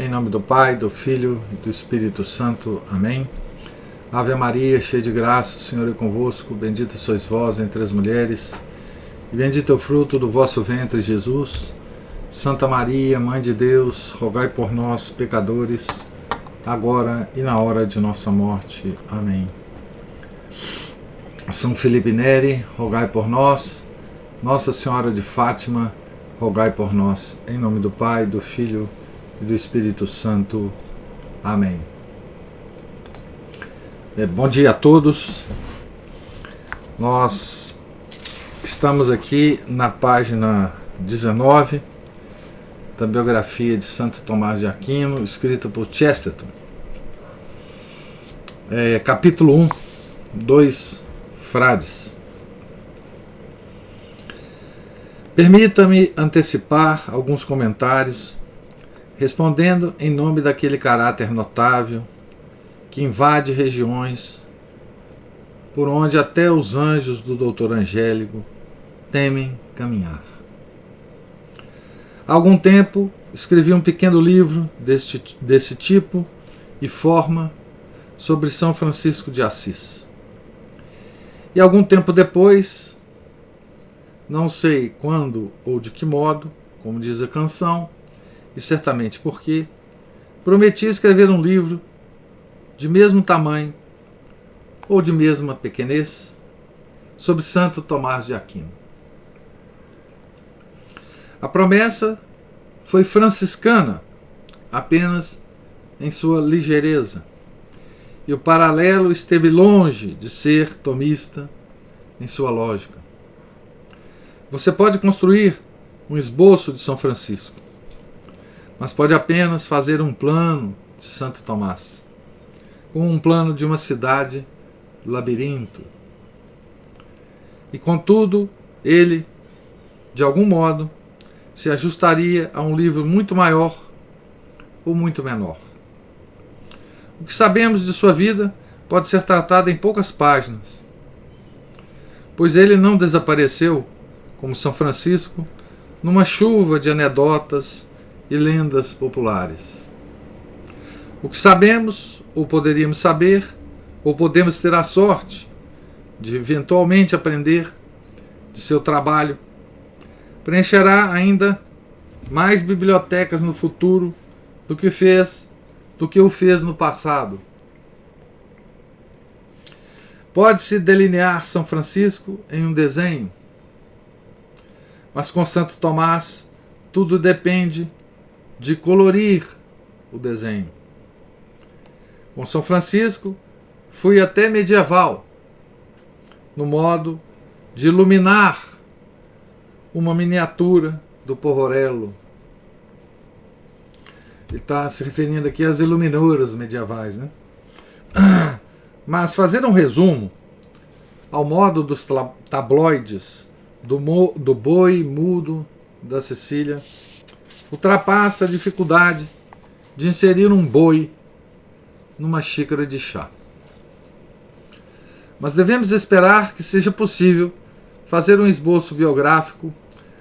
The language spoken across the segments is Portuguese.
Em nome do Pai, do Filho e do Espírito Santo. Amém. Ave Maria, cheia de graça, o Senhor é convosco. Bendita sois vós entre as mulheres, e bendito é o fruto do vosso ventre, Jesus. Santa Maria, Mãe de Deus, rogai por nós, pecadores, agora e na hora de nossa morte. Amém. São Felipe Neri, rogai por nós. Nossa Senhora de Fátima, rogai por nós. Em nome do Pai, do Filho e do Espírito Santo. Amém. Bom dia a todos. Nós estamos aqui na página 19 da biografia de Santo Tomás de Aquino, escrita por Chesterton. Capítulo 1, 2 frades. Permita-me antecipar alguns comentários, respondendo em nome daquele caráter notável que invade regiões por onde até os anjos do doutor Angélico temem caminhar. Há algum tempo escrevi um pequeno livro desse tipo e forma sobre São Francisco de Assis. E algum tempo depois, não sei quando ou de que modo, como diz a canção, e certamente porque, prometi escrever um livro de mesmo tamanho ou de mesma pequenez sobre Santo Tomás de Aquino. A promessa foi franciscana apenas em sua ligeireza, e o paralelo esteve longe de ser tomista em sua lógica. Você pode construir um esboço de São Francisco, mas pode apenas fazer um plano de Santo Tomás, como um plano de uma cidade labirinto. E contudo, ele, de algum modo, se ajustaria a um livro muito maior ou muito menor. O que sabemos de sua vida pode ser tratado em poucas páginas, pois ele não desapareceu, como São Francisco, numa chuva de anedotas e lendas populares. O que sabemos, ou poderíamos saber, ou podemos ter a sorte de eventualmente aprender de seu trabalho, preencherá ainda mais bibliotecas no futuro do que o fez no passado. Pode-se delinear São Francisco em um desenho, mas com Santo Tomás tudo depende de colorir o desenho. Com São Francisco fui até medieval, no modo de iluminar uma miniatura do Povorello. Ele está se referindo aqui às iluminuras medievais, né? Mas fazer um resumo ao modo dos tabloides do boi mudo da Sicília ultrapassa a dificuldade de inserir um boi numa xícara de chá. Mas devemos esperar que seja possível fazer um esboço biográfico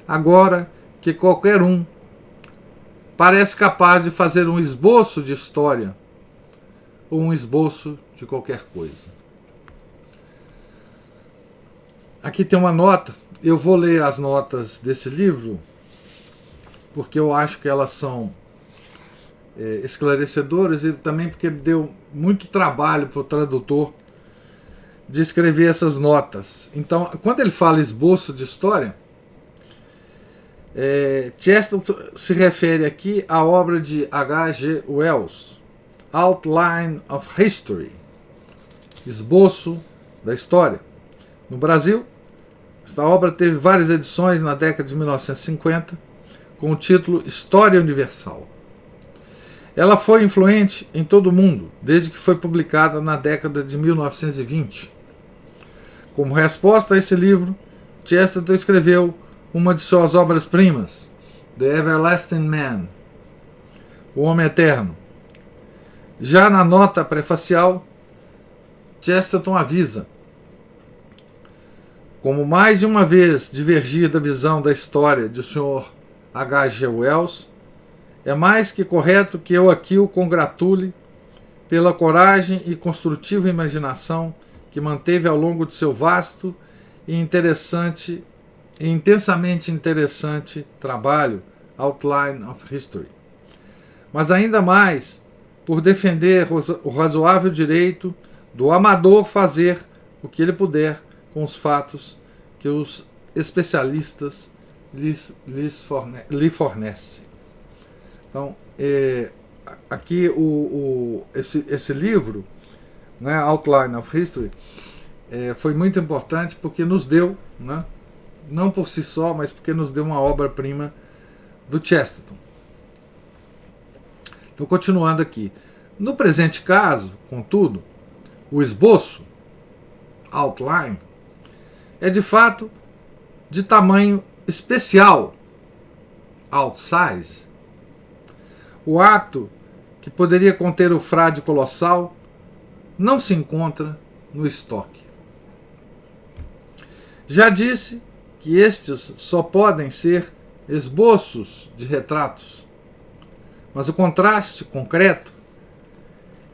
agora que qualquer um parece capaz de fazer um esboço de história ou um esboço de qualquer coisa. Aqui tem uma nota. Eu vou ler as notas desse livro porque eu acho que elas são esclarecedoras e também porque deu muito trabalho para o tradutor de escrever essas notas. Então, quando ele fala esboço de história, Chesterton se refere aqui à obra de H.G. Wells, Outline of History, esboço da história. No Brasil, esta obra teve várias edições na década de 1950, com o título História Universal. Ela foi influente em todo o mundo, desde que foi publicada na década de 1920. Como resposta a esse livro, Chesterton escreveu uma de suas obras-primas, The Everlasting Man, O Homem Eterno. Já na nota prefacial, Chesterton avisa: como mais de uma vez divergir da visão da história de Sr. H.G. Wells, É mais que correto que eu aqui o congratule pela coragem e construtiva imaginação que manteve ao longo de seu vasto e interessante e intensamente interessante trabalho Outline of History. Mas ainda mais por defender o razoável direito do amador fazer o que ele puder com os fatos que os especialistas lhe fornecem. Então, aqui esse livro, né, Outline of History, foi muito importante porque nos deu, né, não por si só, mas porque nos deu uma obra-prima do Chesterton. Então, continuando aqui. No presente caso, contudo, o esboço, outline, é de fato de tamanho especial, outsize. O ato que poderia conter o frade colossal não se encontra no estoque. Já disse que estes só podem ser esboços de retratos, mas o contraste concreto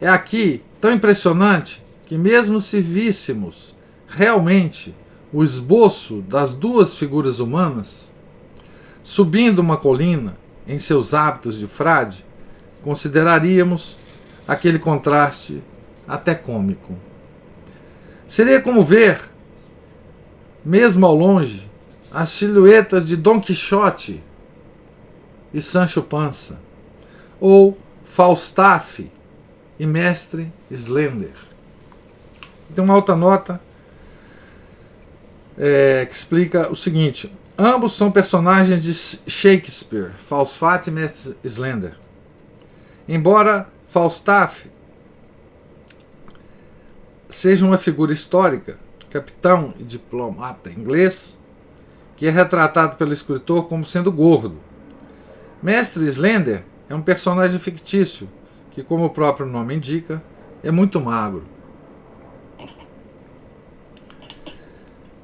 é aqui tão impressionante que, mesmo se víssemos realmente o esboço das duas figuras humanas subindo uma colina em seus hábitos de frade, consideraríamos aquele contraste até cômico. Seria como ver, mesmo ao longe, as silhuetas de Dom Quixote e Sancho Panza, ou Falstaff e Mestre Slender. Tem uma outra nota que explica o seguinte: ambos são personagens de Shakespeare, Falstaff e Mestre Slender. Embora Falstaff seja uma figura histórica, capitão e diplomata inglês, que é retratado pelo escritor como sendo gordo, Mestre Slender é um personagem fictício que, como o próprio nome indica, é muito magro.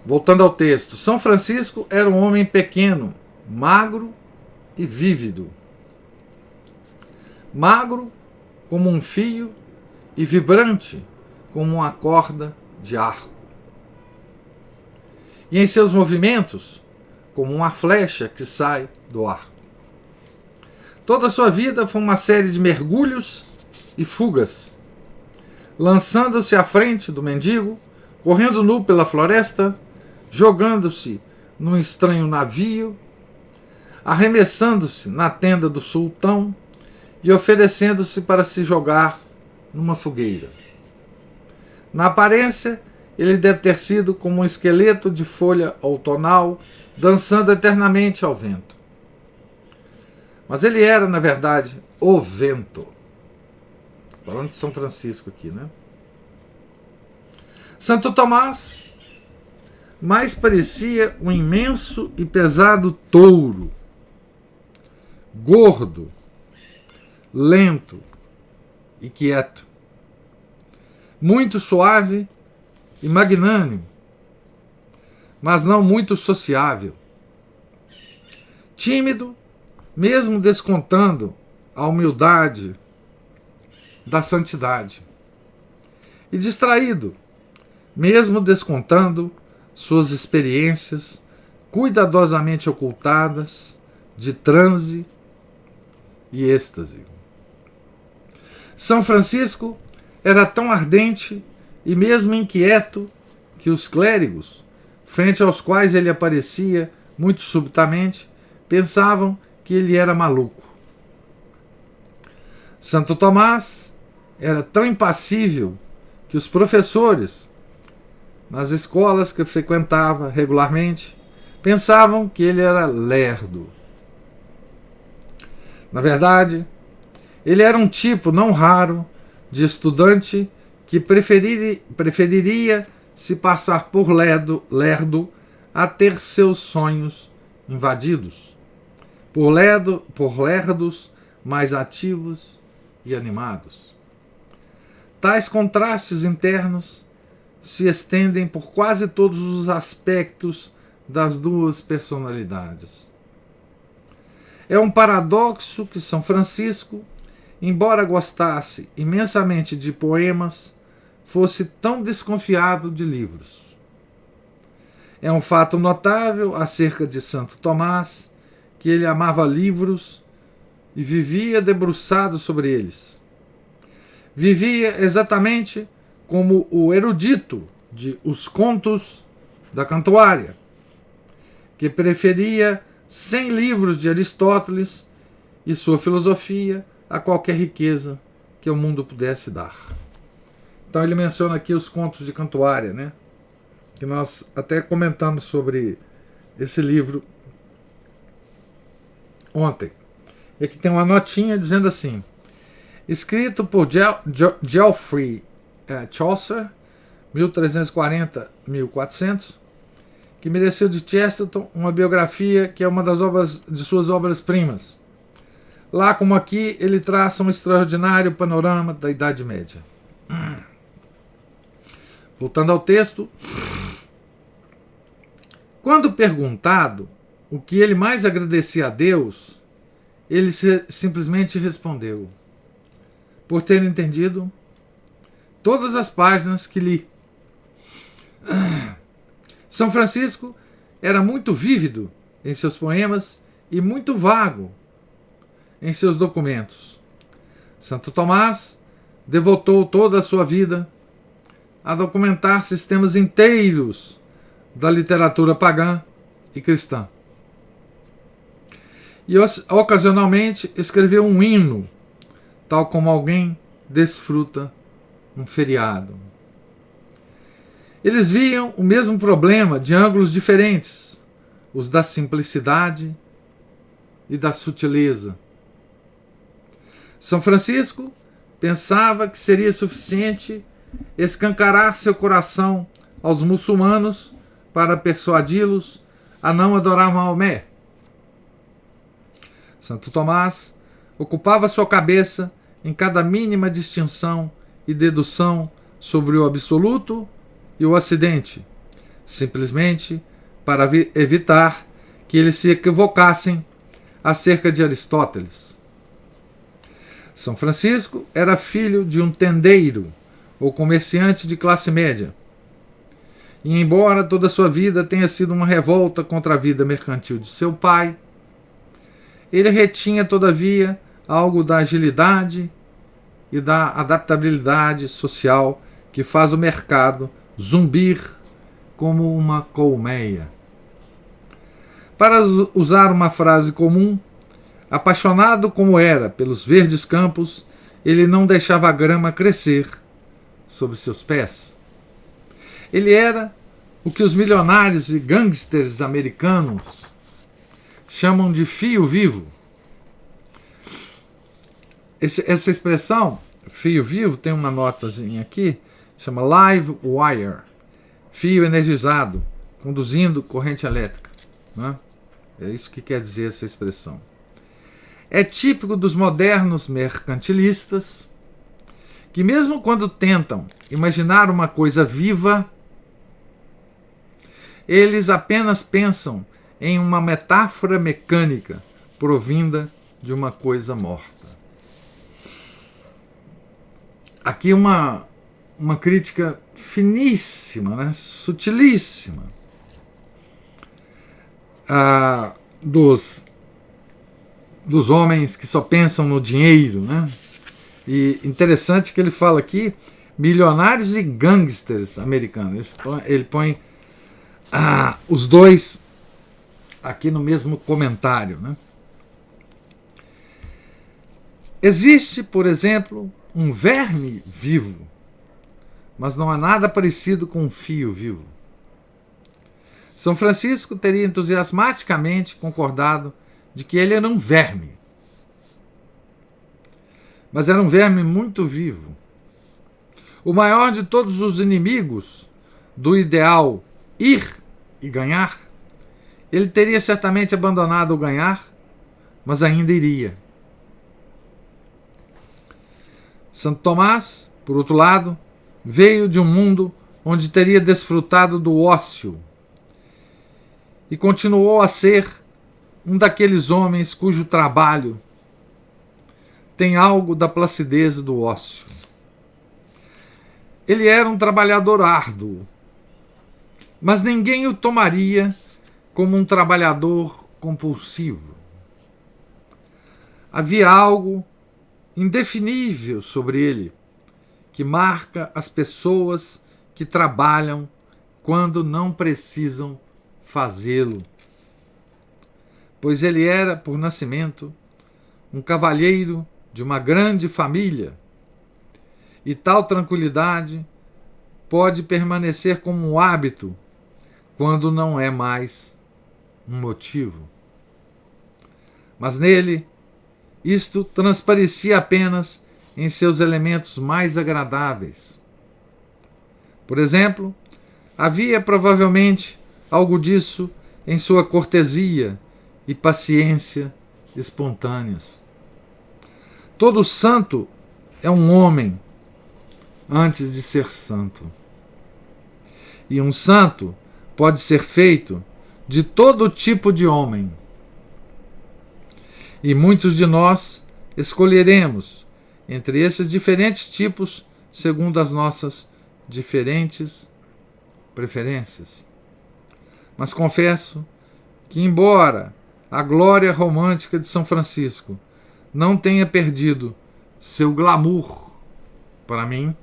Voltando ao texto, São Francisco era um homem pequeno, magro e vívido. Magro como um fio e vibrante como uma corda de arco. E em seus movimentos, como uma flecha que sai do arco. Toda a sua vida foi uma série de mergulhos e fugas, lançando-se à frente do mendigo, correndo nu pela floresta, jogando-se num estranho navio, arremessando-se na tenda do sultão e oferecendo-se para se jogar numa fogueira. Na aparência, ele deve ter sido como um esqueleto de folha outonal, dançando eternamente ao vento. Mas ele era, na verdade, o vento. Falando de São Francisco aqui, né? Santo Tomás mais parecia um imenso e pesado touro, gordo, lento e quieto, muito suave e magnânimo, mas não muito sociável, tímido, mesmo descontando a humildade da santidade, e distraído, mesmo descontando suas experiências cuidadosamente ocultadas de transe e êxtase. São Francisco era tão ardente e mesmo inquieto que os clérigos, frente aos quais ele aparecia muito subitamente, pensavam que ele era maluco. Santo Tomás era tão impassível que os professores, nas escolas que frequentava regularmente, pensavam que ele era lerdo. Na verdade, ele era um tipo não raro de estudante que preferiria se passar por lerdo a ter seus sonhos invadidos por lerdos mais ativos e animados. Tais contrastes internos se estendem por quase todos os aspectos das duas personalidades. É um paradoxo que São Francisco, embora gostasse imensamente de poemas, fosse tão desconfiado de livros. É um fato notável acerca de Santo Tomás que ele amava livros e vivia debruçado sobre eles. Vivia exatamente como o erudito de Os Contos da Cantuária, que preferia 100 livros de Aristóteles e sua filosofia a qualquer riqueza que o mundo pudesse dar. Então ele menciona aqui os Contos de Cantuária, né? Que nós até comentamos sobre esse livro ontem. E aqui tem uma notinha dizendo assim: escrito por Geoffrey Chaucer, 1340-1400, que mereceu de Chesterton uma biografia que é uma das obras de suas obras-primas. Lá como aqui, ele traça um extraordinário panorama da Idade Média. Voltando ao texto, quando perguntado o que ele mais agradecia a Deus, ele simplesmente respondeu: por ter entendido todas as páginas que li. São Francisco era muito vívido em seus poemas e muito vago em seus documentos. Santo Tomás devotou toda a sua vida a documentar sistemas inteiros da literatura pagã e cristã. E ocasionalmente escreveu um hino, tal como alguém desfruta um feriado. Eles viam o mesmo problema de ângulos diferentes, os da simplicidade e da sutileza. São Francisco pensava que seria suficiente escancarar seu coração aos muçulmanos para persuadi-los a não adorar Maomé. Santo Tomás ocupava sua cabeça em cada mínima distinção e dedução sobre o absoluto e o acidente, simplesmente para evitar que eles se equivocassem acerca de Aristóteles. São Francisco era filho de um tendeiro ou comerciante de classe média, e embora toda a sua vida tenha sido uma revolta contra a vida mercantil de seu pai, ele retinha, todavia, algo da agilidade e da adaptabilidade social que faz o mercado zumbir como uma colmeia. Para usar uma frase comum, apaixonado como era pelos verdes campos, ele não deixava a grama crescer sob seus pés. Ele era o que os milionários e gangsters americanos chamam de fio vivo. Essa expressão, fio vivo, tem uma notazinha aqui, chama live wire, fio energizado, conduzindo corrente elétrica, né? É isso que quer dizer essa expressão. É típico dos modernos mercantilistas, que mesmo quando tentam imaginar uma coisa viva, eles apenas pensam em uma metáfora mecânica provinda de uma coisa morta. Aqui uma crítica finíssima, né, sutilíssima, dos homens que só pensam no dinheiro, né? E interessante que ele fala aqui milionários e gangsters americanos. Ele põe os dois aqui no mesmo comentário, né? Existe, por exemplo, um verme vivo, mas não há nada parecido com um fio vivo. São Francisco teria entusiasmaticamente concordado de que ele era um verme, mas era um verme muito vivo. O maior de todos os inimigos do ideal ir e ganhar, ele teria certamente abandonado o ganhar, mas ainda iria. Santo Tomás, por outro lado, veio de um mundo onde teria desfrutado do ócio e continuou a ser um daqueles homens cujo trabalho tem algo da placidez do ócio. Ele era um trabalhador árduo, mas ninguém o tomaria como um trabalhador compulsivo. Havia algo indefinível sobre ele que marca as pessoas que trabalham quando não precisam fazê-lo. Pois ele era, por nascimento, um cavalheiro de uma grande família, e tal tranquilidade pode permanecer como um hábito quando não é mais um motivo. Mas nele, isto transparecia apenas em seus elementos mais agradáveis. Por exemplo, havia provavelmente algo disso em sua cortesia e paciência espontâneas. Todo santo é um homem antes de ser santo. E um santo pode ser feito de todo tipo de homem. E muitos de nós escolheremos entre esses diferentes tipos segundo as nossas diferentes preferências. Mas confesso que, embora a glória romântica de São Francisco não tenha perdido seu glamour para mim,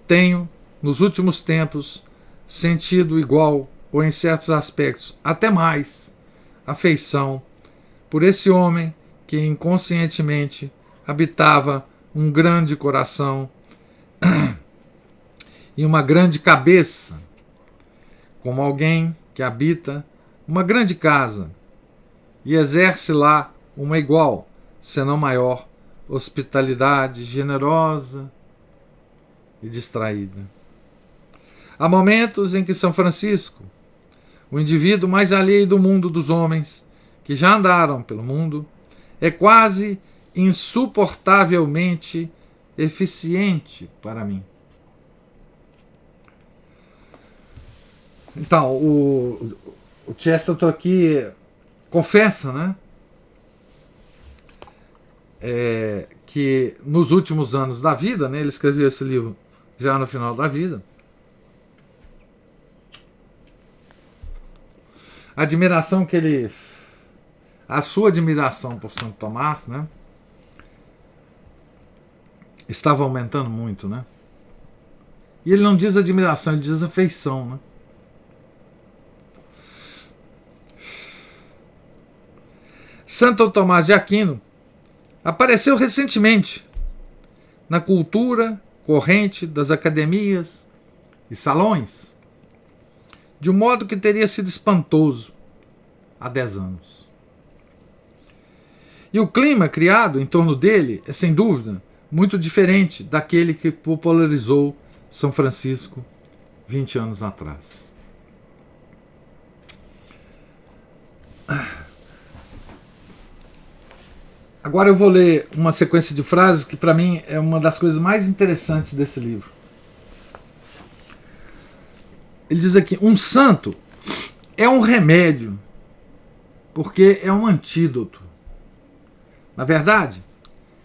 tenho, nos últimos tempos, sentido igual, ou em certos aspectos até mais, afeição por esse homem que inconscientemente habitava um grande coração e uma grande cabeça, como alguém que habita uma grande casa e exerce lá uma igual, senão maior, hospitalidade generosa e distraída. Há momentos em que São Francisco, o indivíduo mais alheio do mundo dos homens que já andaram pelo mundo, é quase insuportavelmente eficiente para mim. Então, o Chesterton aqui confessa, né, que nos últimos anos da vida, né, ele escreveu esse livro já no final da vida, a sua admiração por Santo Tomás, né, estava aumentando muito, né? E ele não diz admiração, ele diz afeição, né? Santo Tomás de Aquino apareceu recentemente na cultura corrente das academias e salões, de um modo que teria sido espantoso há 10 anos. E o clima criado em torno dele é, sem dúvida, muito diferente daquele que popularizou São Francisco 20 anos atrás. Agora eu vou ler uma sequência de frases que para mim é uma das coisas mais interessantes desse livro. Ele diz aqui: um santo é um remédio porque é um antídoto. Na verdade,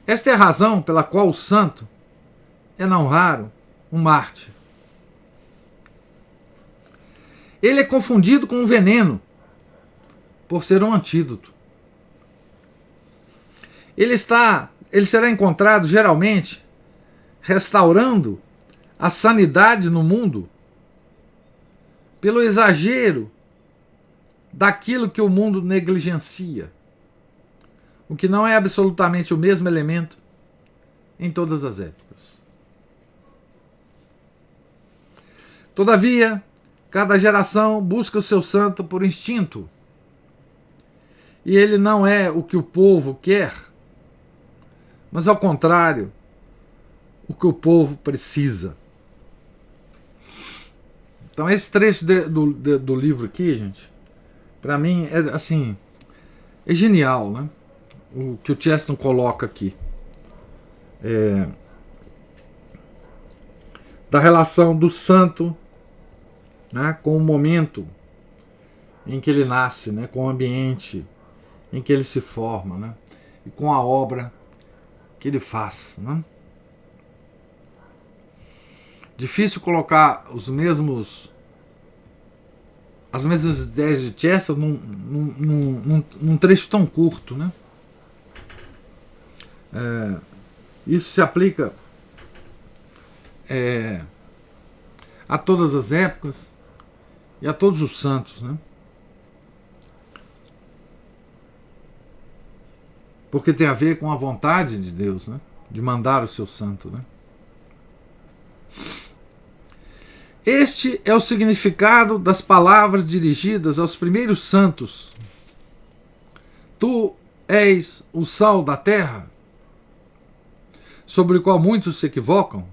esta é a razão pela qual o santo é, não raro, um mártir. Ele é confundido com um veneno por ser um antídoto. Ele será encontrado geralmente restaurando a sanidade no mundo pelo exagero daquilo que o mundo negligencia, o que não é absolutamente o mesmo elemento em todas as épocas. Todavia, cada geração busca o seu santo por instinto, e ele não é o que o povo quer, mas ao contrário, o que o povo precisa. Então esse trecho do livro aqui, gente, para mim é assim, é genial, né? O que o Chesterton coloca aqui da relação do santo, né, com o momento em que ele nasce, né? Com o ambiente em que ele se forma, né? E com a obra que ele faz, né? Difícil colocar as mesmas ideias de Chesterton num trecho tão curto, né? Isso se aplica a todas as épocas e a todos os santos, né? Porque tem a ver com a vontade de Deus, né? De mandar o seu santo, né? Este é o significado das palavras dirigidas aos primeiros santos. Tu és o sal da terra, sobre o qual muitos se equivocam,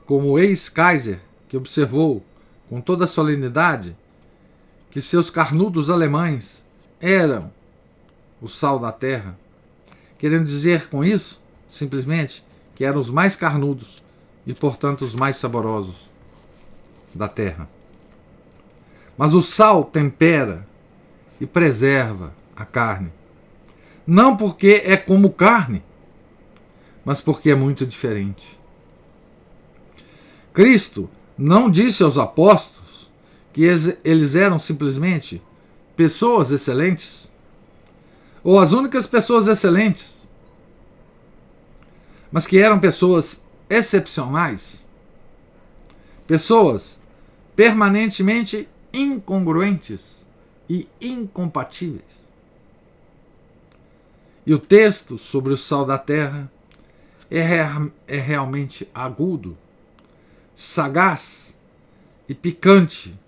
como o ex-Kaiser, que observou com toda a solenidade que seus carnudos alemães eram o sal da terra, querendo dizer com isso, simplesmente, que eram os mais carnudos e, portanto, os mais saborosos da terra. Mas o sal tempera e preserva a carne, não porque é como carne, mas porque é muito diferente. Cristo não disse aos apóstolos que eles eram simplesmente pessoas excelentes, ou as únicas pessoas excelentes, mas que eram pessoas excepcionais, pessoas permanentemente incongruentes e incompatíveis. E o texto sobre o sal da terra é realmente agudo, sagaz e picante,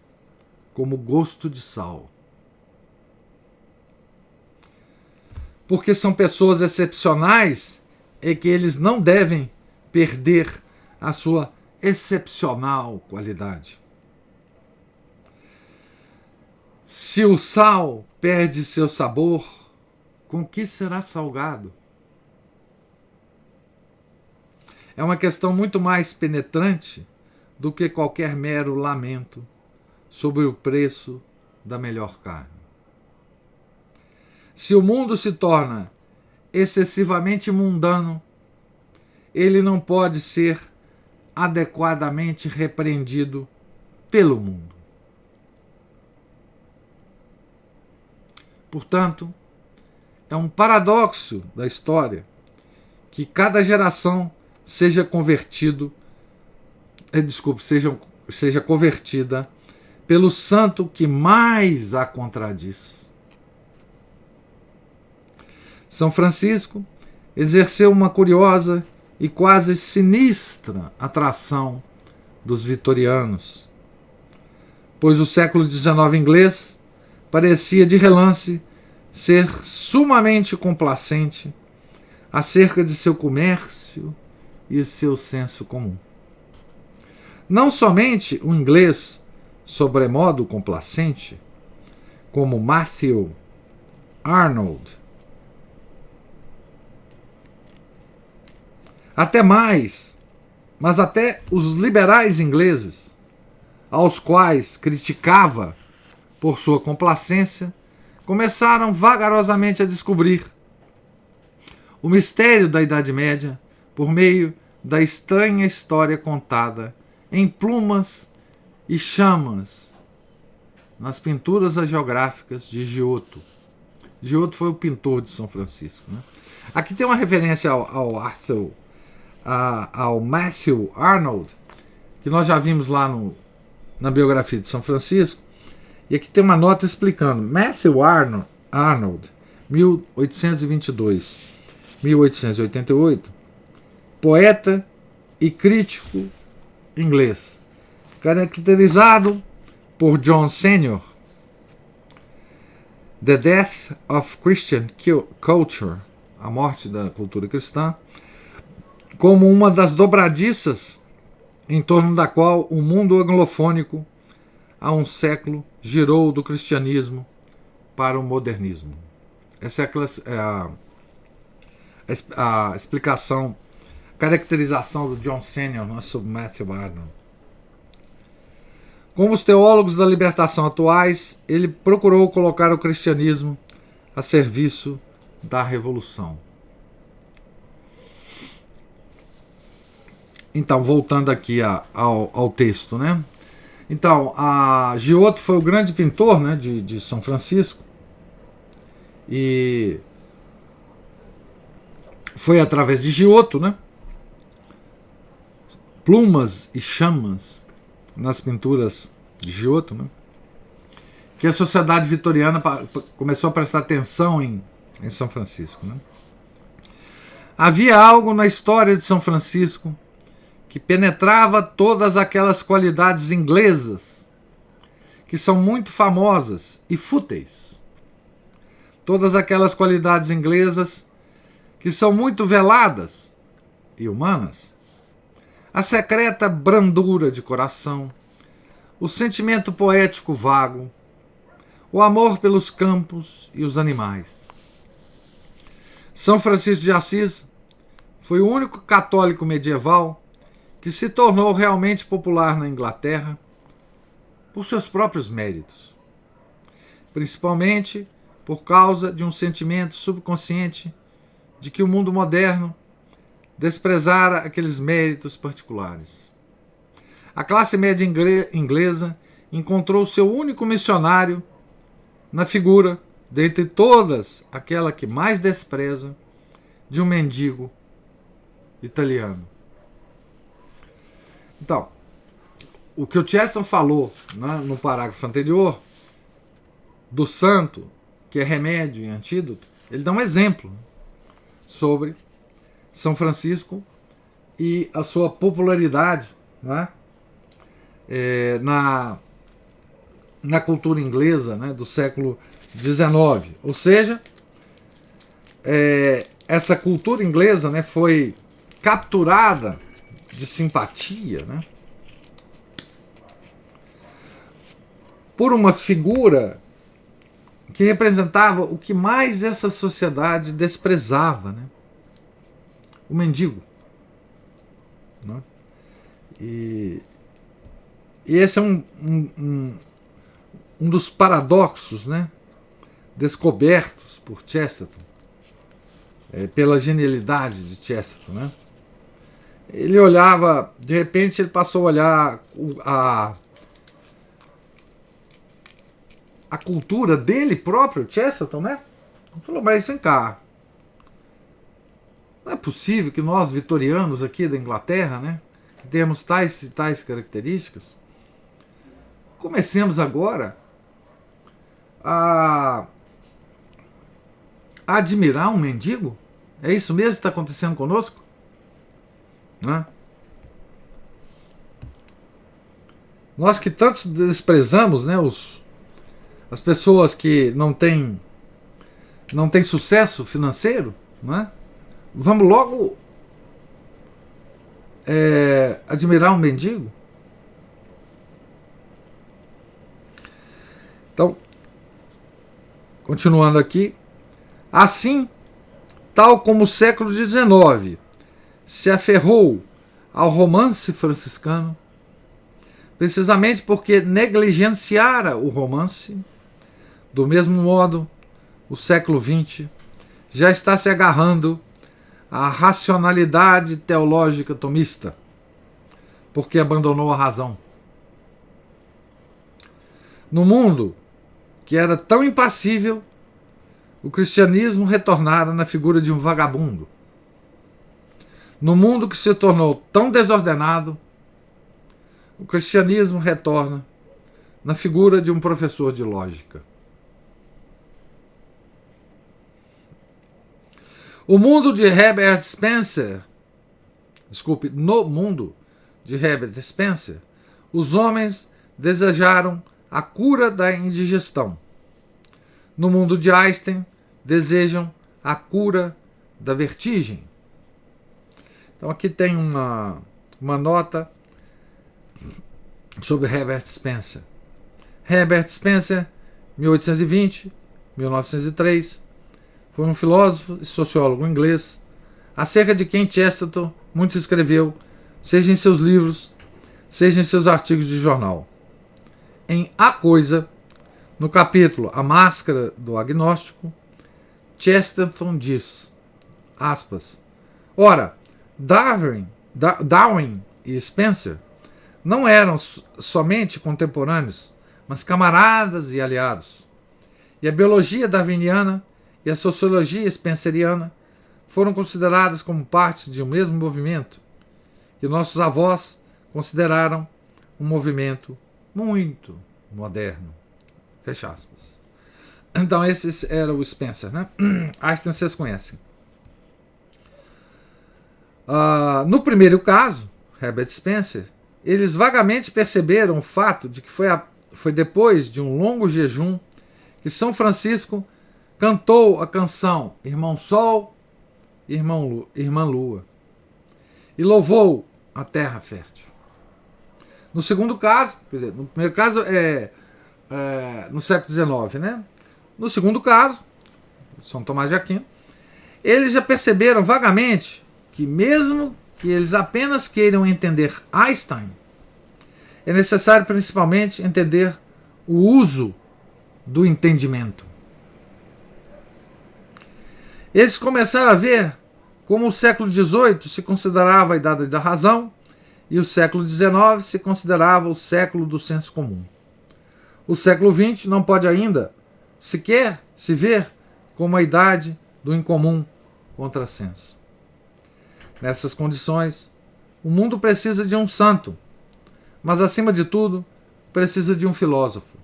como gosto de sal. Porque são pessoas excepcionais e que eles não devem perder a sua excepcional qualidade. Se o sal perde seu sabor, com que será salgado? É uma questão muito mais penetrante do que qualquer mero lamento sobre o preço da melhor carne. Se o mundo se torna excessivamente mundano, ele não pode ser adequadamente repreendido pelo mundo. Portanto, é um paradoxo da história que cada geração seja convertida pelo santo que mais a contradiz. São Francisco exerceu uma curiosa e quase sinistra atração dos vitorianos, pois o século XIX inglês parecia de relance ser sumamente complacente acerca de seu comércio e seu senso comum. Não somente o inglês sobremodo complacente, como Matthew Arnold, até mais, mas até os liberais ingleses, aos quais criticava por sua complacência, começaram vagarosamente a descobrir o mistério da Idade Média por meio da estranha história contada em plumas e chamas nas pinturas hagiográficas de Giotto. Giotto foi o pintor de São Francisco, né? Aqui tem uma referência ao Matthew Arnold, que nós já vimos lá na biografia de São Francisco, e aqui tem uma nota explicando. Matthew Arnold, 1822-1888, poeta e crítico inglês, caracterizado por John Senior, The Death of Christian Culture, a morte da cultura cristã, como uma das dobradiças em torno da qual o mundo anglofônico há um século girou do cristianismo para o modernismo. Essa é a explicação, caracterização do John Senior sobre Matthew Arnold. Como os teólogos da libertação atuais, ele procurou colocar o cristianismo a serviço da revolução. Então, voltando aqui ao texto, né? Então, Giotto foi o grande pintor, né, de São Francisco, e foi através de Giotto, né, plumas e chamas nas pinturas de Giotto, né, que a sociedade vitoriana começou a prestar atenção em São Francisco, né. Havia algo na história de São Francisco que penetrava todas aquelas qualidades inglesas que são muito famosas e fúteis. Todas aquelas qualidades inglesas que são muito veladas e humanas. A secreta brandura de coração, o sentimento poético vago, o amor pelos campos e os animais. São Francisco de Assis foi o único católico medieval que se tornou realmente popular na Inglaterra por seus próprios méritos, principalmente por causa de um sentimento subconsciente de que o mundo moderno desprezara aqueles méritos particulares. A classe média inglesa encontrou seu único missionário na figura, dentre todas, aquela que mais despreza, de um mendigo italiano. Então, o que o Chesterton falou, né, no parágrafo anterior, do santo, que é remédio e antídoto, ele dá um exemplo sobre São Francisco e a sua popularidade, né, na cultura inglesa, né, do século XIX. Ou seja, essa cultura inglesa, né, foi capturada de simpatia, né, por uma figura que representava o que mais essa sociedade desprezava, né, o mendigo, né? E esse é um dos paradoxos, né, descobertos por Chesterton, pela genialidade de Chesterton, né? Ele olhava, de repente ele passou a olhar a cultura dele próprio, Chesterton, né? Ele falou, mas vem cá, não é possível que nós, vitorianos aqui da Inglaterra, né, que temos tais e tais características, comecemos agora a admirar um mendigo? É isso mesmo que está acontecendo conosco? Né? Nós que tanto desprezamos, né, as pessoas que não têm sucesso financeiro, né? Vamos logo admirar um mendigo? Então, continuando aqui, assim, tal como o século XIX se aferrou ao romance franciscano, precisamente porque negligenciara o romance, do mesmo modo, o século XX já está se agarrando à racionalidade teológica tomista, porque abandonou a razão. No mundo que era tão impassível, o cristianismo retornara na figura de um vagabundo. No mundo que se tornou tão desordenado, o cristianismo retorna na figura de um professor de lógica. No mundo de Herbert Spencer, os homens desejaram a cura da indigestão. No mundo de Einstein, desejam a cura da vertigem. Então aqui tem uma nota sobre Herbert Spencer. Herbert Spencer, 1820-1903, foi um filósofo e sociólogo inglês, acerca de quem Chesterton muito escreveu, seja em seus livros, seja em seus artigos de jornal. em A Coisa, no capítulo A Máscara do Agnóstico, Chesterton diz, aspas, ora, Darwin e Spencer não eram somente contemporâneos, mas camaradas e aliados. E a biologia darwiniana e a sociologia spenceriana foram consideradas como parte de um mesmo movimento, que nossos avós consideraram um movimento muito moderno. Fecha aspas. Então esse era o Spencer, né? Einstein vocês conhecem. No primeiro caso, Herbert Spencer, eles vagamente perceberam o fato de que foi depois de um longo jejum que São Francisco cantou a canção Irmão Sol, Irmã Lua e louvou a terra fértil. No segundo caso, quer dizer, no primeiro caso no século XIX, né? No segundo caso, São Tomás de Aquino, eles já perceberam vagamente que mesmo que eles apenas queiram entender Einstein, é necessário principalmente entender o uso do entendimento. Eles começaram a ver como o século XVIII se considerava a idade da razão e o século XIX se considerava o século do senso comum. O século XX não pode ainda sequer se ver como a idade do incomum contrassenso. Nessas condições, o mundo precisa de um santo, mas acima de tudo, precisa de um filósofo.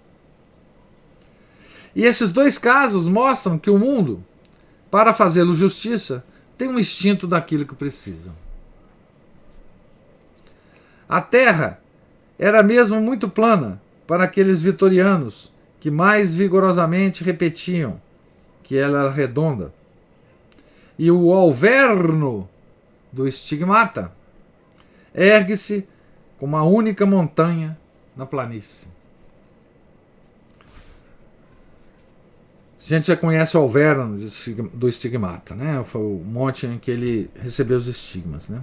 E esses dois casos mostram que o mundo, para fazê-lo justiça, tem um instinto daquilo que precisa. A Terra era mesmo muito plana para aqueles vitorianos que mais vigorosamente repetiam que ela era redonda. E o alverno do estigmata ergue-se como a única montanha na planície. A gente já conhece o alverno do estigmata, né? Foi o monte em que ele recebeu os estigmas, né?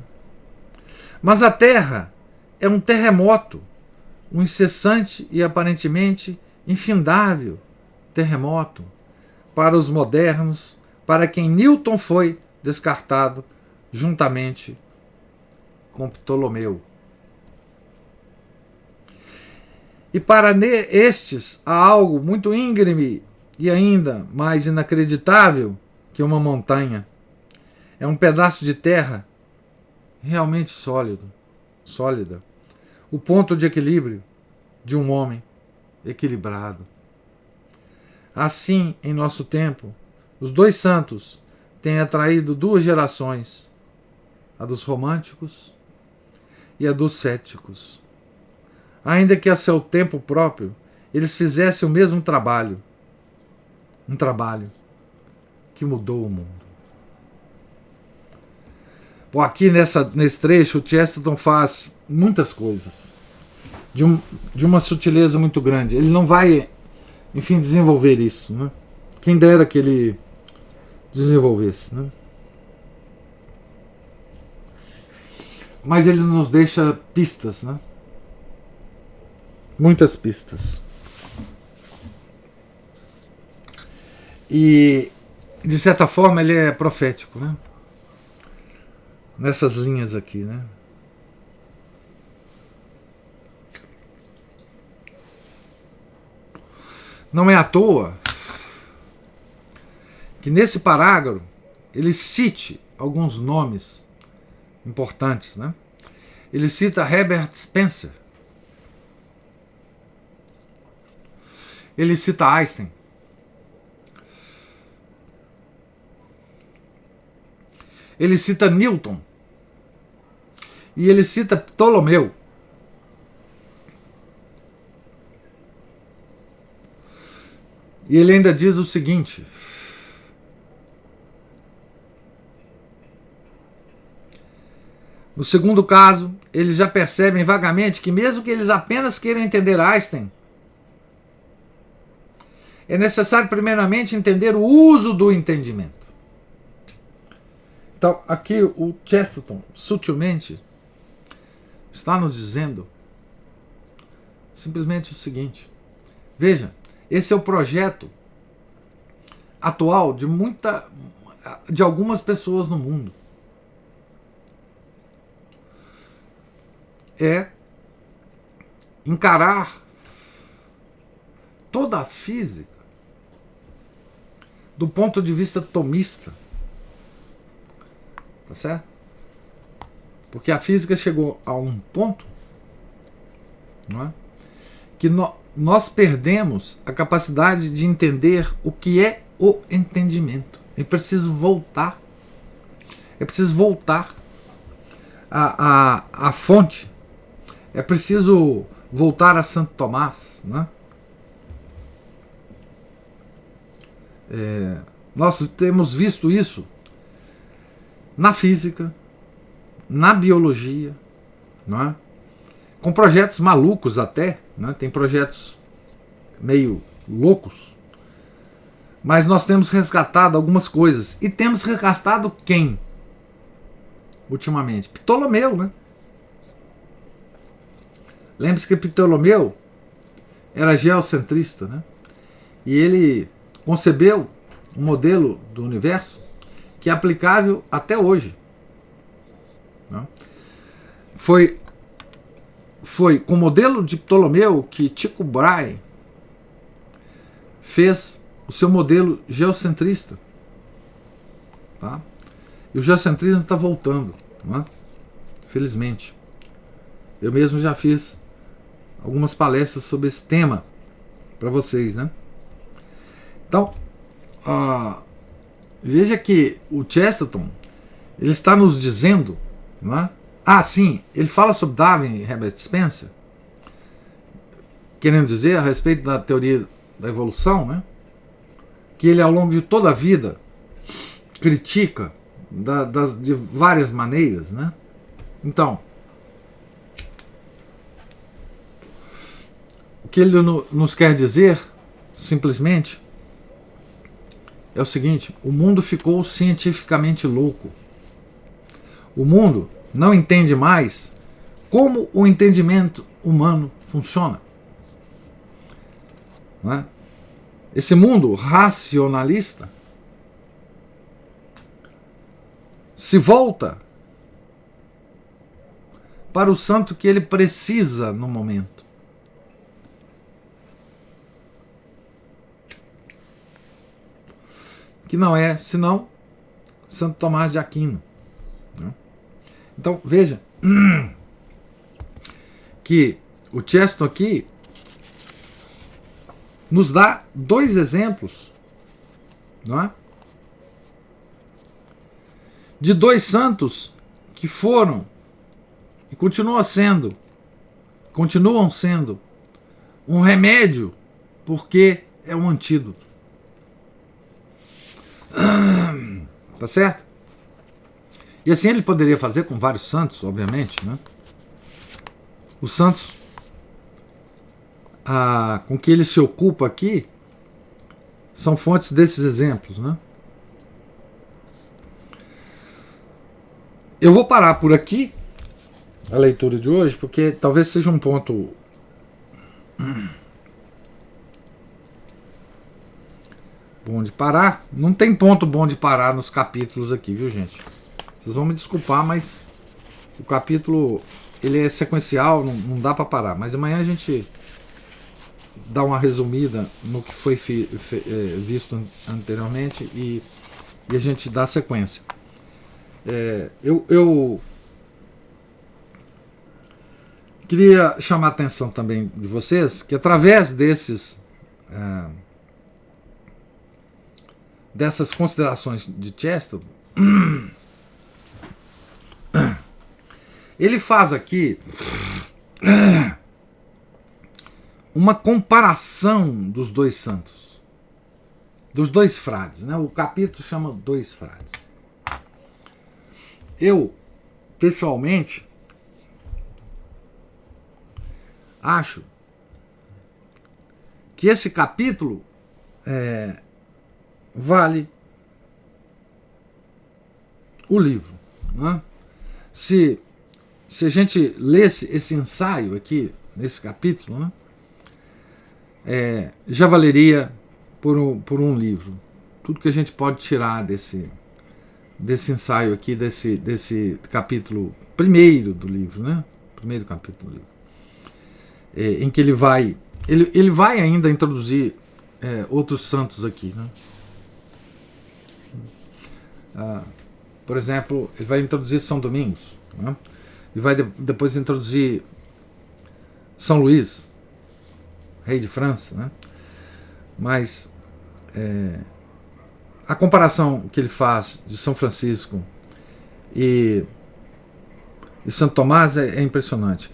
Mas a Terra é um terremoto, um incessante e aparentemente infindável terremoto para os modernos, para quem Newton foi descartado juntamente com Ptolomeu. E para estes há algo muito íngreme e ainda mais inacreditável que uma montanha. É um pedaço de terra realmente sólida. O ponto de equilíbrio de um homem equilibrado. Assim, em nosso tempo, os dois santos têm atraído duas gerações, a dos românticos e a dos céticos. Ainda que a seu tempo próprio eles fizessem o mesmo trabalho, um trabalho que mudou o mundo. Bom, aqui nesse trecho o Chesterton faz muitas coisas de uma sutileza muito grande. Ele não vai, enfim, desenvolver isso, né? Quem dera que ele desenvolvesse, né? Mas ele nos deixa pistas, né? Muitas pistas. E, de certa forma, ele é profético, né? Nessas linhas aqui, né? Não é à toa que nesse parágrafo ele cite alguns nomes importantes, né? Ele cita Herbert Spencer. Ele cita Einstein. Ele cita Newton. E ele cita Ptolomeu. E ele ainda diz o seguinte: no segundo caso, eles já percebem vagamente que mesmo que eles apenas queiram entender Einstein, é necessário primeiramente entender o uso do entendimento. Então, aqui o Chesterton, sutilmente, está nos dizendo simplesmente o seguinte: Veja, esse é o projeto atual de algumas pessoas no mundo. É encarar toda a física do ponto de vista tomista. Tá certo? Porque a física chegou a um ponto, não é, que nós perdemos a capacidade de entender o que é o entendimento. É preciso voltar. É preciso voltar à fonte. É preciso voltar a Santo Tomás, né? Nós temos visto isso na física, na biologia, não é? Com projetos malucos até, né? Tem projetos meio loucos, mas nós temos resgatado algumas coisas. E temos resgatado quem? Ultimamente? Ptolomeu, né? Lembre-se que Ptolomeu era geocentrista, né? E ele concebeu um modelo do universo que é aplicável até hoje. Né? Foi com o modelo de Ptolomeu que Tycho Brahe fez o seu modelo geocentrista. Tá? E o geocentrismo está voltando, não é? Felizmente. Eu mesmo já fiz algumas palestras sobre esse tema para vocês, né? Então, veja que o Chesterton ele está nos dizendo, não é? Sim, ele fala sobre Darwin e Herbert Spencer, querendo dizer a respeito da teoria da evolução, né? Que ele ao longo de toda a vida critica de várias maneiras, né? Então, o que ele nos quer dizer, simplesmente, é o seguinte: o mundo ficou cientificamente louco. O mundo não entende mais como o entendimento humano funciona. Não é? Esse mundo racionalista se volta para o santo que ele precisa no momento. Que não é senão Santo Tomás de Aquino. Né? Então veja que o Chesterton aqui nos dá dois exemplos, não é? De dois santos que foram e continuam sendo um remédio, porque é um antídoto. Tá certo? E assim ele poderia fazer com vários santos, obviamente, né? Os santos com que ele se ocupa aqui são fontes desses exemplos, né? Eu vou parar por aqui a leitura de hoje, porque talvez seja um ponto bom de parar. Não tem ponto bom de parar nos capítulos aqui, viu, gente? Vocês vão me desculpar, mas o capítulo ele é sequencial, não dá para parar. Mas amanhã a gente dá uma resumida no que foi visto anteriormente e a gente dá sequência. Eu queria chamar a atenção também de vocês que através dessas considerações de Chesterton, ele faz aqui uma comparação dos dois santos, dos dois frades, né? O capítulo chama Dois Frades. Eu, pessoalmente, acho que esse capítulo vale o livro, né? Se a gente lesse esse ensaio aqui, nesse capítulo, né, já valeria por um livro. Tudo que a gente pode tirar desse ensaio aqui, desse capítulo primeiro do livro, né? Primeiro capítulo do livro, em que ele vai ainda introduzir outros santos aqui, né? Por exemplo, ele vai introduzir São Domingos, né? E vai depois introduzir São Luís, rei de França, né? Mas a comparação que ele faz de São Francisco e Santo Tomás é impressionante.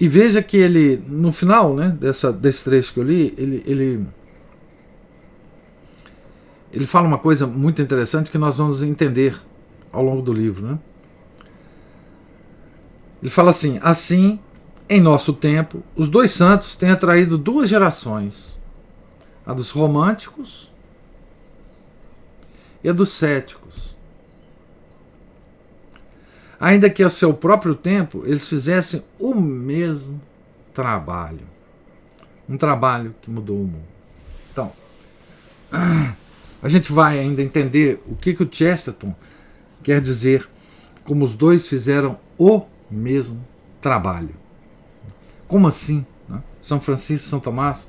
E veja que ele, no final, né, desse trecho que eu li, ele fala uma coisa muito interessante que nós vamos entender ao longo do livro, né? Ele fala assim, em nosso tempo, os dois santos têm atraído duas gerações, a dos românticos e a dos céticos. Ainda que ao seu próprio tempo eles fizessem o mesmo trabalho. Um trabalho que mudou o mundo. Então, a gente vai ainda entender o que o Chesterton quer dizer como os dois fizeram o mesmo trabalho. Como assim? Né? São Francisco e São Tomás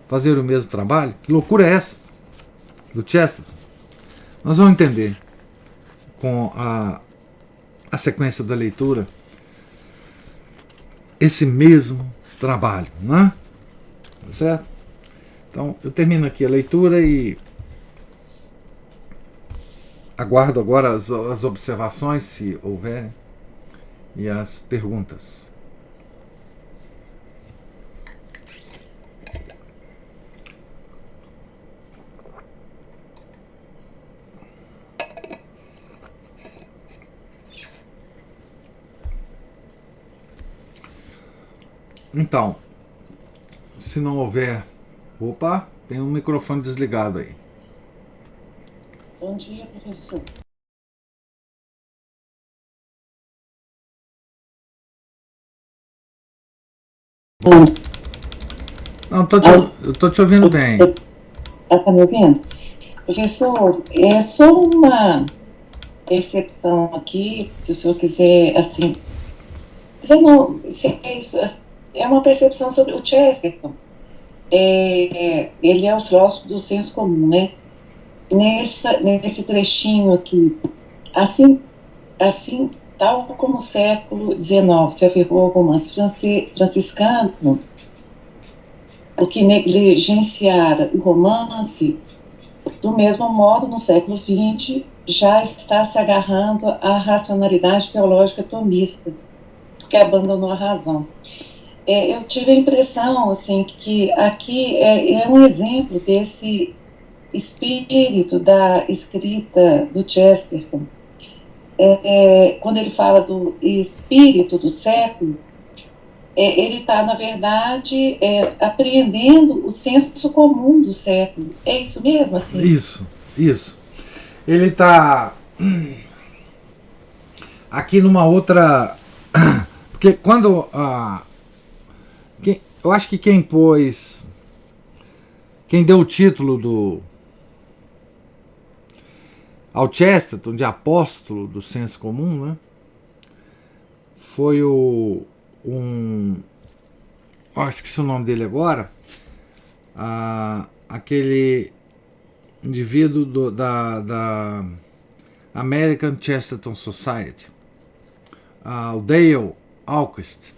fazer o mesmo trabalho? Que loucura é essa? Do Chesterton. Nós vamos entender com a sequência da leitura esse mesmo trabalho, né? Tá certo? Então eu termino aqui a leitura e aguardo agora as observações, se houverem, e as perguntas. Então, se não houver... Opa, tem um microfone desligado aí. Bom dia, professor. Não, eu tô te ouvindo bem. Tá me ouvindo? Professor, é só uma percepção aqui, se o senhor quiser, assim... É uma percepção sobre o Chesterton. Ele é o filósofo do senso comum, né? Nesse trechinho aqui, assim, tal como o século XIX se afirmou o romance franciscano, o que negligenciara o romance, do mesmo modo, no século XX, já está se agarrando à racionalidade teológica tomista, que abandonou a razão. Eu tive a impressão, assim, que aqui é um exemplo desse espírito da escrita do Chesterton. Quando ele fala do espírito do século, ele está, na verdade, apreendendo o senso comum do século. É isso mesmo? Assim? Isso. Ele está aqui numa outra... Porque quando... eu acho que quem deu o título ao Chesterton de apóstolo do senso comum, né, foi esqueci o nome dele agora, aquele indivíduo da American Chesterton Society, o Dale Ahlquist.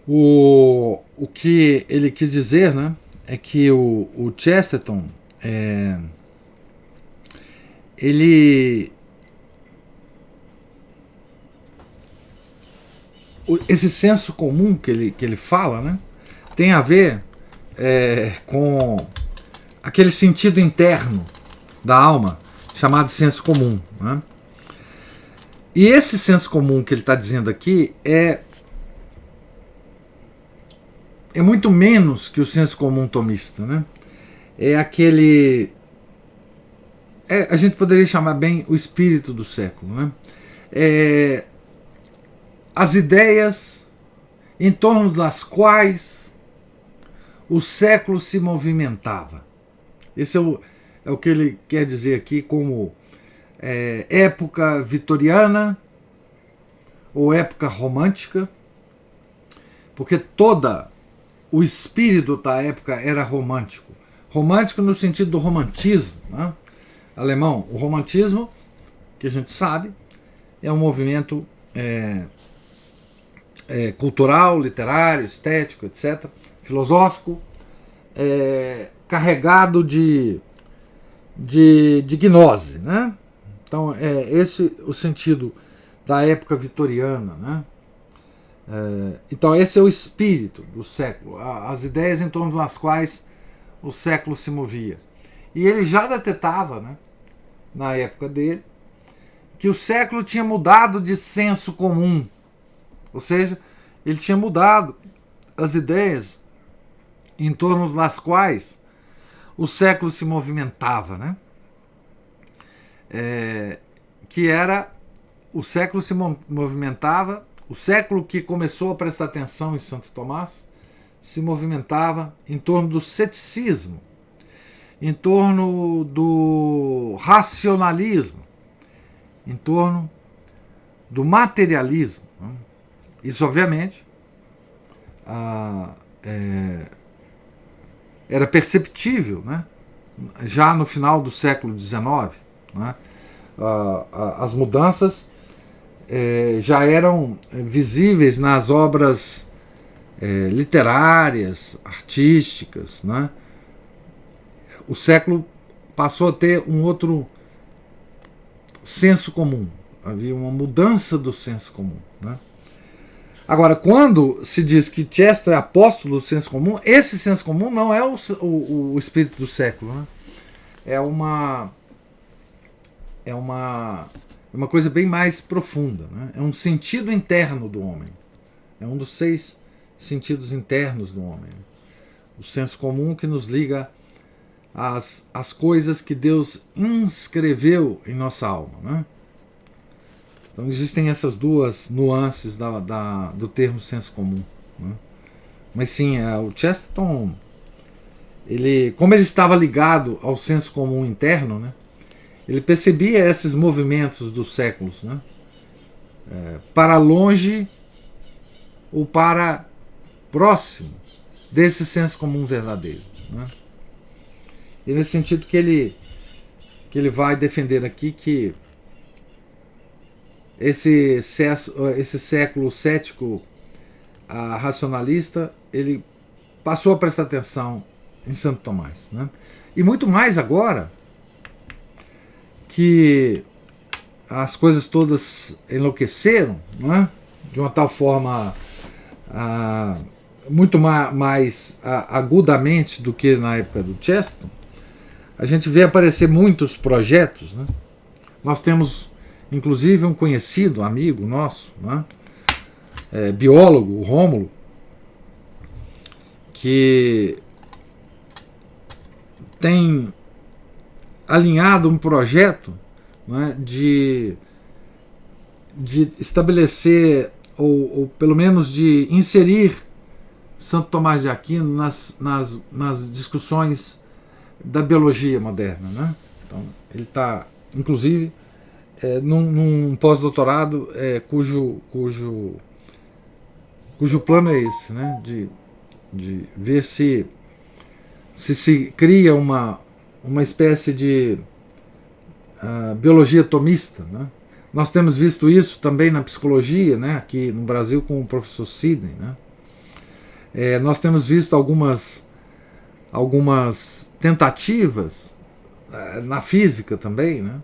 O que ele quis dizer, né, é que o Chesterton esse senso comum que ele fala, né, tem a ver com aquele sentido interno da alma chamado senso comum, né? E esse senso comum que ele está dizendo aqui é muito menos que o senso comum tomista, né? É aquele... a gente poderia chamar bem o espírito do século, né? As ideias em torno das quais o século se movimentava. Esse é o que ele quer dizer aqui como época vitoriana ou época romântica, porque todo o espírito da época era romântico. Romântico no sentido do romantismo, né? Alemão. O romantismo, que a gente sabe, é um movimento cultural, literário, estético, etc., filosófico, carregado de gnose, né? Então é esse o sentido da época vitoriana, né? Então esse é o espírito do século, as ideias em torno das quais o século se movia. E ele já detectava, né, na época dele, que o século tinha mudado de senso comum, ou seja, ele tinha mudado as ideias em torno das quais o século se movimentava, né? Que era o século se movimentava, o século que começou a prestar atenção em Santo Tomás se movimentava em torno do ceticismo, em torno do racionalismo, em torno do materialismo. Isso, obviamente, era perceptível, né? Já no final do século XIX. Né? As mudanças já eram visíveis nas obras literárias, artísticas. Né? O século passou a ter um outro senso comum. Havia uma mudança do senso comum. Né? Agora, quando se diz que Chesterton é apóstolo do senso comum, esse senso comum não é o espírito do século. Né? É uma coisa bem mais profunda. Né? É um sentido interno do homem. É um dos 6 sentidos internos do homem. O senso comum que nos liga às coisas que Deus inscreveu em nossa alma. Né? Então existem essas duas nuances do termo senso comum. Né? Mas sim, o Chesterton, como ele estava ligado ao senso comum interno, né? Ele percebia esses movimentos dos séculos, né? Para longe ou para próximo desse senso comum verdadeiro. Né? E nesse sentido que ele vai defender aqui que esse século cético racionalista, ele passou a prestar atenção em Santo Tomás. Né? E muito mais agora que as coisas todas enlouqueceram, né? De uma tal forma muito mais agudamente do que na época do Chesterton. A gente vê aparecer muitos projetos. Né? Nós temos inclusive um conhecido amigo nosso, né? Biólogo, o Rômulo, que tem alinhado um projeto, né, de estabelecer, ou pelo menos de inserir Santo Tomás de Aquino nas discussões da biologia moderna. Né? Então, ele está, inclusive, num pós-doutorado cujo plano é esse, né? de ver se cria uma espécie de biologia tomista. Né? Nós temos visto isso também na psicologia, né? Aqui no Brasil com o professor Sidney. Né? Nós temos visto algumas tentativas na física também. Né?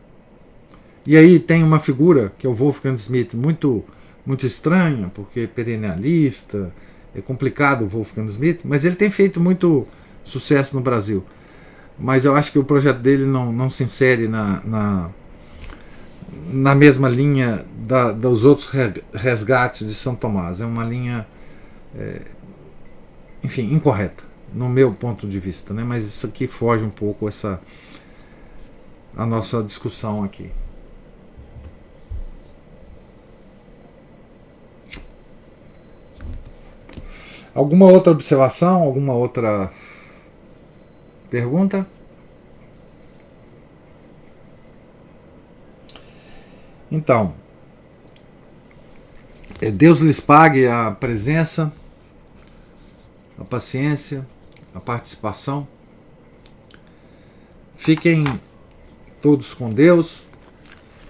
E aí tem uma figura que é o Wolfgang Schmidt muito estranha, porque é perennialista, é complicado o Wolfgang Schmidt, mas ele tem feito muito sucesso no Brasil. Mas eu acho que o projeto dele não se insere na mesma linha dos outros resgates de São Tomás. É uma linha, enfim, incorreta, no meu ponto de vista. Né? Mas isso aqui foge um pouco a nossa discussão aqui. Alguma outra observação? Alguma outra pergunta? Então, Deus lhes pague a presença, a paciência, a participação. Fiquem todos com Deus.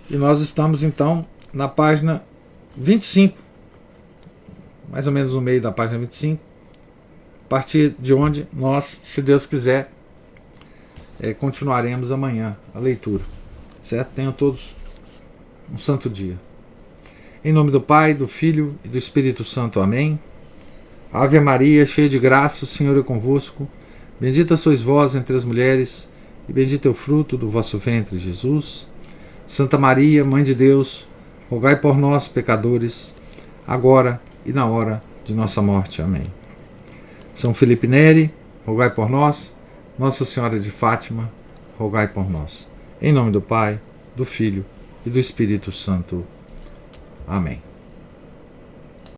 E nós estamos então na página 25, mais ou menos no meio da página 25, a partir de onde nós, se Deus quiser, continuaremos amanhã a leitura. Certo? Tenham todos um santo dia. Em nome do Pai, do Filho e do Espírito Santo. Amém. Ave Maria, cheia de graça, o Senhor é convosco. Bendita sois vós entre as mulheres, e bendito é o fruto do vosso ventre, Jesus. Santa Maria, Mãe de Deus, rogai por nós, pecadores, agora e na hora de nossa morte. Amém. São Felipe Neri, rogai por nós. Nossa Senhora de Fátima, rogai por nós. Em nome do Pai, do Filho e do Espírito Santo. Amém.